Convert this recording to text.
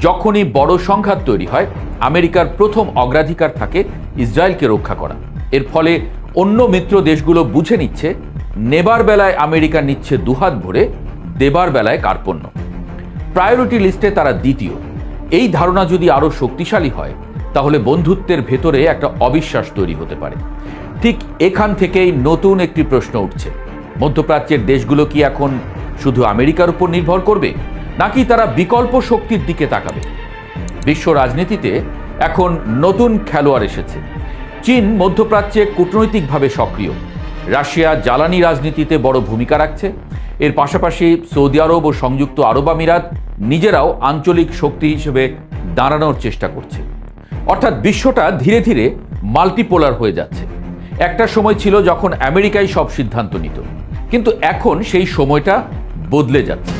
যখনই বড় সংঘাত তৈরি হয় আমেরিকার প্রথম অগ্রাধিকার থাকে ইসরায়েলকে রক্ষা করা। এর ফলে অন্য মিত্র দেশগুলো বুঝে নিচ্ছে নেবার বেলায় আমেরিকা নিচ্ছে দুহাত ভরে, দেবার বেলায় কার্পণ্য। প্রায়োরিটি লিস্টে তারা দ্বিতীয়। এই ধারণা যদি আরও শক্তিশালী হয় তাহলে বন্ধুত্বের ভেতরে একটা অবিশ্বাস তৈরি হতে পারে। ঠিক এখান থেকেই নতুন একটি প্রশ্ন উঠছে, মধ্যপ্রাচ্যের দেশগুলো কি এখন শুধু আমেরিকার উপর নির্ভর করবে, নাকি তারা বিকল্প শক্তির দিকে তাকাবে? বিশ্ব রাজনীতিতে এখন নতুন খেলোয়াড় এসেছে। চীন মধ্যপ্রাচ্যে কূটনৈতিকভাবে সক্রিয়, রাশিয়া জ্বালানি রাজনীতিতে বড় ভূমিকা রাখছে। এর পাশাপাশি সৌদি আরব ও সংযুক্ত আরব আমিরাত নিজেরাও আঞ্চলিক শক্তি হিসেবে দাঁড়ানোর চেষ্টা করছে। অর্থাৎ বিশ্বটা ধীরে ধীরে মাল্টিপোলার হয়ে যাচ্ছে। একটা সময় ছিল যখন আমেরিকাই সব সিদ্ধান্ত নিত, কিন্তু এখন সেই সময়টা বদলে যাচ্ছে।